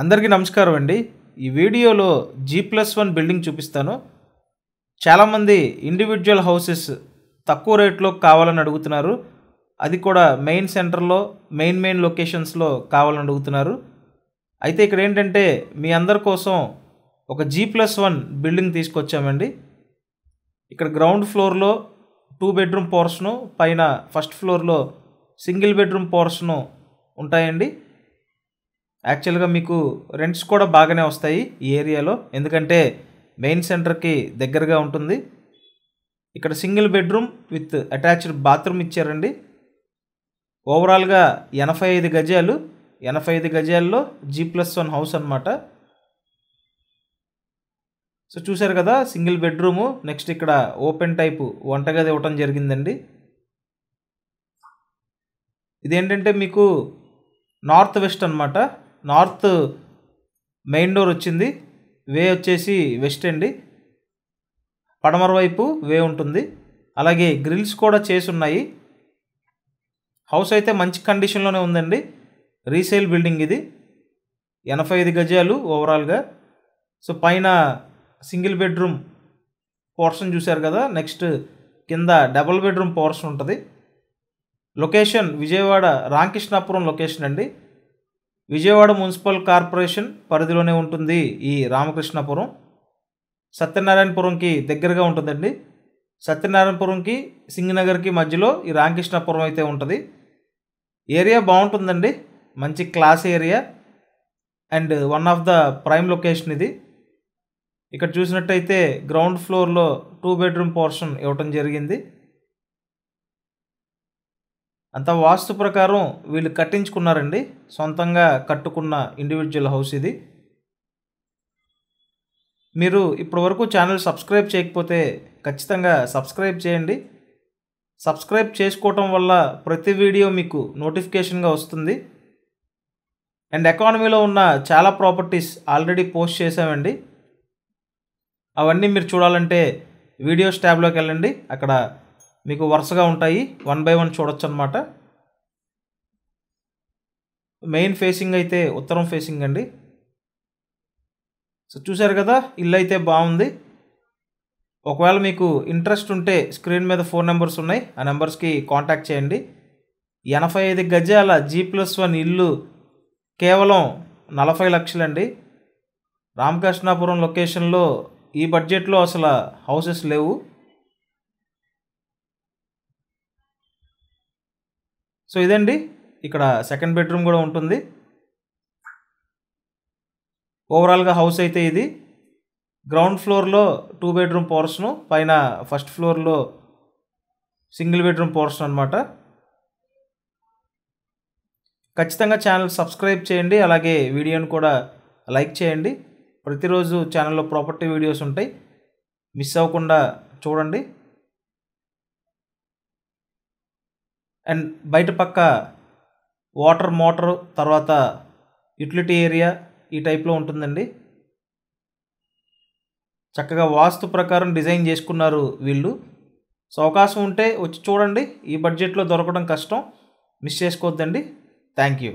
అందరికీ నమస్కారం అండి. ఈ వీడియోలో G+1 బిల్డింగ్ చూపిస్తాను. చాలామంది ఇండివిడ్యువల్ హౌసెస్ తక్కువ రేట్లో కావాలని అడుగుతున్నారు. అది కూడా మెయిన్ సెంటర్లో మెయిన్ లొకేషన్స్లో కావాలని అడుగుతున్నారు. అయితే ఇక్కడ ఏంటంటే మీ అందరి కోసం ఒక G+1 బిల్డింగ్ తీసుకొచ్చామండి. ఇక్కడ గ్రౌండ్ ఫ్లోర్లో 2 బెడ్రూమ్ పోర్షను, పైన ఫస్ట్ ఫ్లోర్లో సింగిల్ బెడ్రూమ్ పోర్షను ఉంటాయండి. యాక్చువల్గా మీకు రెంట్స్ కూడా బాగానే వస్తాయి ఈ ఏరియాలో, ఎందుకంటే మెయిన్ సెంటర్కి దగ్గరగా ఉంటుంది. ఇక్కడ single bedroom with attached bathroom ఇచ్చారండి. ఓవరాల్గా 85 గజాలు, 85 గజాల్లో G+1 హౌస్ అన్నమాట. సో చూసారు కదా, సింగిల్ బెడ్రూము, నెక్స్ట్ ఇక్కడ ఓపెన్ టైపు వంటగది ఇవ్వటం జరిగిందండి. ఇదేంటంటే మీకు నార్త్ వెస్ట్ అన్నమాట. నార్త్ మెయిన్ డోర్ వచ్చింది, వే వచ్చేసి వెస్ట్ అండి. పడమర వైపు వే ఉంటుంది. అలాగే గ్రిల్స్ కూడా చేసి ఉన్నాయి. హౌస్ అయితే మంచి కండిషన్లోనే ఉందండి. రీసేల్ బిల్డింగ్ ఇది. 85 గజాలు ఓవరాల్గా. సో పైన సింగిల్ బెడ్రూమ్ పోర్షన్ చూశారు కదా, నెక్స్ట్ కింద డబుల్ బెడ్రూమ్ పోర్షన్ ఉంటుంది. లొకేషన్ విజయవాడ రామకృష్ణాపురం లొకేషన్ అండి. విజయవాడ మున్సిపల్ కార్పొరేషన్ పరిధిలోనే ఉంటుంది ఈ రామకృష్ణాపురం. సత్యనారాయణపురంకి దగ్గరగా ఉంటుందండి. సత్యనారాయణపురంకి సింగనగర్కి మధ్యలో ఈ రామకృష్ణాపురం అయితే ఉంటుంది. ఏరియా బాగుంటుందండి, మంచి class area and one of the prime location ఇది. ఇక్కడ చూసినట్టయితే గ్రౌండ్ ఫ్లోర్లో 2 బెడ్రూమ్ పోర్షన్ ఇవ్వటం జరిగింది. అంత వాస్తు ప్రకారం వీళ్ళు కట్టించుకున్నారండి, సొంతంగా కట్టుకున్న ఇండివిజువల్ హౌస్ ఇది. మీరు ఇప్పటివరకు ఛానల్ సబ్స్క్రైబ్ చేయకపోతే ఖచ్చితంగా సబ్స్క్రైబ్ చేయండి. సబ్స్క్రైబ్ చేసుకోవటం వల్ల ప్రతి వీడియో మీకు నోటిఫికేషన్గా వస్తుంది. అండ్ ఎకానమీలో ఉన్న చాలా ప్రాపర్టీస్ ఆల్రెడీ పోస్ట్ చేసామండి. అవన్నీ మీరు చూడాలంటే వీడియోస్ ట్యాబ్లోకి వెళ్ళండి, అక్కడ మీకు వరుసగా ఉంటాయి, 1 by 1 చూడొచ్చు అనమాట. మెయిన్ ఫేసింగ్ అయితే ఉత్తరం ఫేసింగ్ అండి. సో చూసారు కదా, ఇల్లు అయితే బాగుంది. ఒకవేళ మీకు ఇంట్రెస్ట్ ఉంటే స్క్రీన్ మీద 4 నెంబర్స్ ఉన్నాయి, ఆ నెంబర్స్కి కాంటాక్ట్ చేయండి. 85 గజాల G+1 ఇల్లు కేవలం 40 లక్షలండి. రామకృష్ణాపురం లొకేషన్లో ఈ బడ్జెట్లో అసలు హౌసెస్ లేవు. సో ఇదండి, ఇక్కడ సెకండ్ బెడ్రూమ్ కూడా ఉంటుంది. ఓవరాల్గా హౌస్ అయితే ఇది. గ్రౌండ్ ఫ్లోర్లో 2 బెడ్రూమ్ పోర్షను, పైన ఫస్ట్ ఫ్లోర్లో సింగిల్ బెడ్రూమ్ పోర్షన్ అనమాట. ఖచ్చితంగా ఛానల్ సబ్స్క్రైబ్ చేయండి, అలాగే వీడియోని కూడా లైక్ చేయండి. ప్రతిరోజు ఛానల్లో ప్రాపర్టీ వీడియోస్ ఉంటాయి, మిస్ అవ్వకుండా చూడండి. అండ్ బయట పక్క వాటర్ మోటార్, తర్వాత యూటిలిటీ ఏరియా ఈ టైప్లో ఉంటుందండి. చక్కగా వాస్తు ప్రకారం డిజైన్ చేసుకున్నారు వీళ్ళు. సో అవకాశం ఉంటే వచ్చి చూడండి. ఈ బడ్జెట్లో దొరకడం కష్టం, మిస్ చేసుకోవద్దండి. Thank you.